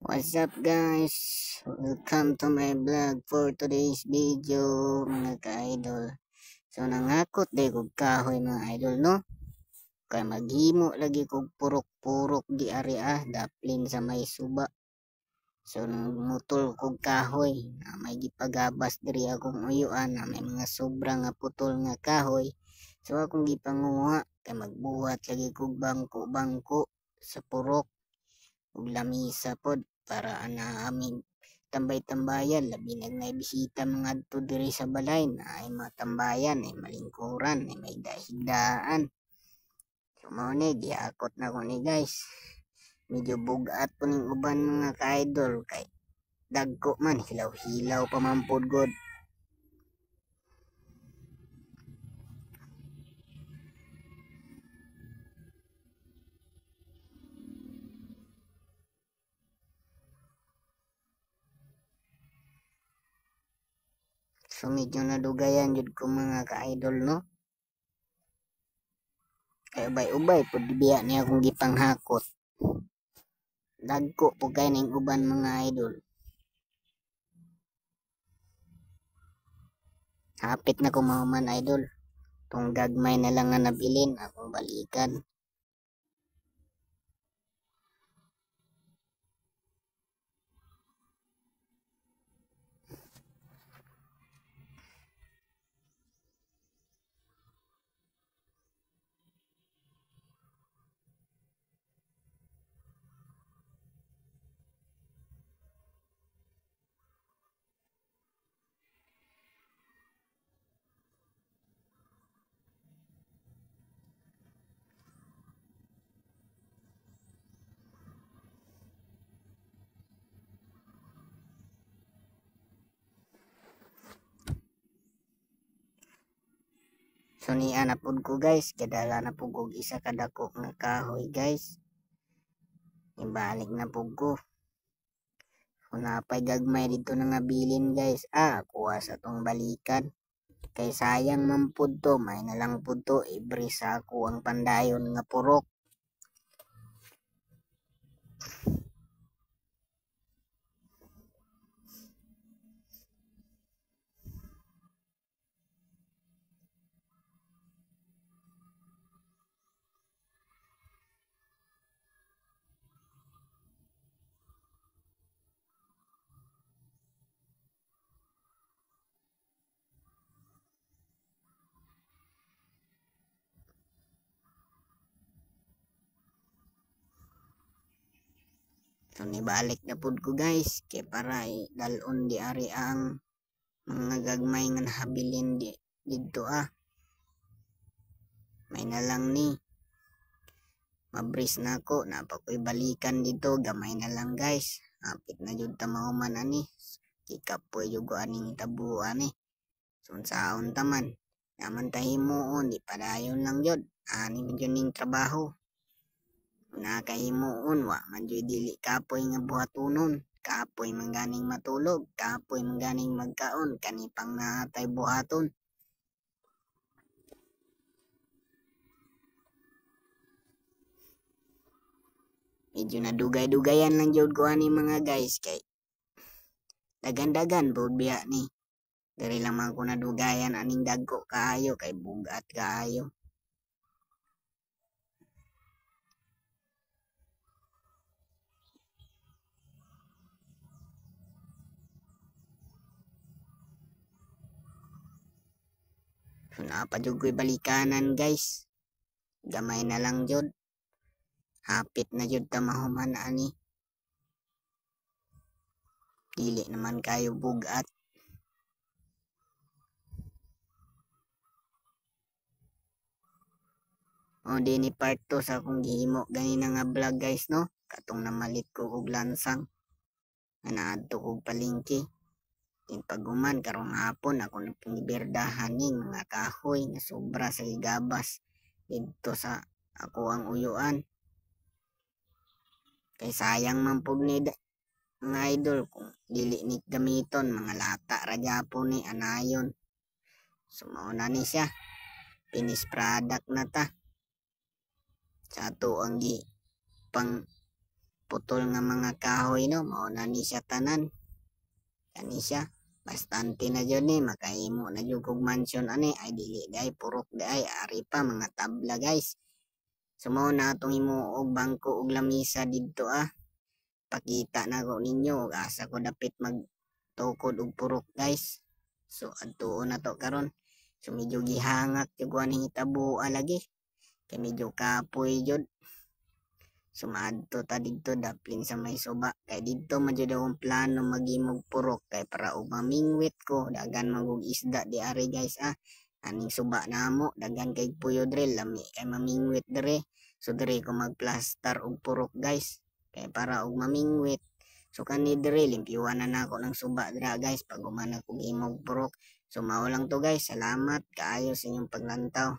What's up guys? Welcome to my vlog for today's video mga ka-idol. So nangakot day kog kahoy mga idol no. Kay maghimo lagi kog purok-purok di area daplin sa may suba. So nagmutol kog kahoy na may gipagabas diri akong uyuan na may mga sobra nga putol nga kahoy. So akong gipanguha kay magbuhat lagi kog bangko-bangko sa purok ug lamisa pod para ana aming tambay-tambayan labi na bisita mga adto diri sa balay na ay matambayan ay malingkuran ay may dahigdaan. So mao ni giakot na ko ni guys. Medyo bugat po ning uban mga ka-idol kay dagko man hilaw-hilaw pa man pod god. So medyo nadugayan jud ko mga ka-idol no. Kay ubay-ubay pud biya niya akong gipanghakot. Dagko po kay ning uban mga idol. Hapit na ko man idol. Tong gagmay na lang nga nabilin akong balikan. So niya na pud ko guys, kadala na pud ko isa kadako nga kahoy guys. Ibalik na pud ko. Kung napay gagmay dito na nga bilin guys, kuha sa tong balikan. Kay sayang man pud to, may na lang pud to, ibris sa ako ang pandayon nga purok. So nibalik na pud ko guys, kay para dalon di ari ang mga gagmay nga nahabilin dito May na lang ni. Mabris na ako, napakoy balikan dito, gamay na lang guys. Hapit na jud ta mahuman ani. Kikapoy jud ko aning tabuan ni. Sunsaon taman. Naman tahimuon, di padayon lang jud. Ani man jud ning trabaho. Nakahimuon wa man jud dili kapoy nga buhatonon. Kapoy man ganing matulog, kapoy man ganing magkaon, kani pang natay buhaton. Medyo nadugay-dugayan lang jud ko ani mga guys kay dagan-dagan pod biya ni. Diri lang man ko nadugayan aning dagko kaayo kay bugat kaayo. So napadjud ko'y balikanan guys. Gamay na lang jud. Hapit na jud ta mahuman ani. Dili naman kayo bugat. O di ni part 2 sa akong gihimo ganina nga vlog guys no. Katong namalit ko og lansang. Nga naadto kog palengke. Paguman karong hapon ako nagpangibirdahan ning mga kahoy nga sobra sa gabas dito sa ako ang uyuan. Kay sayang man pud ni mga idol kung dili ni gamiton mga lata ra gyapon ni anayon. So mao na ni siya. Finished product na ta. Sa ato ang putol nga mga kahoy no, mao na ni siya tanan. Kani siya bastante na jud ni makaimo na jud kog mansion ani ay dili day purok day ari pa mga tabla guys. So mao na atong himuog bangko ug lamisa didto Pakita na ko ninyo ug asa ko dapit magtukod og purok guys. So adtuon na to karon. So medyo gihangak jud ko ani hitabo lagi. Kay medyo kapoy jud. Sumadto ta didto daplin sa may suba kay didto man jud akong plano maghimog purok kay para og mamingwit ko dagan magug isda di ari guys aning suba namo dagan kay puyo dre lami kay mamingwit dre. So dre ko magplastar og purok guys kay para og mamingwit. So kani dre limpyuhan na nako ng suba dra guys pag humana kog himog purok. So mao lang to guys, salamat kaayo sa inyong paglantaw.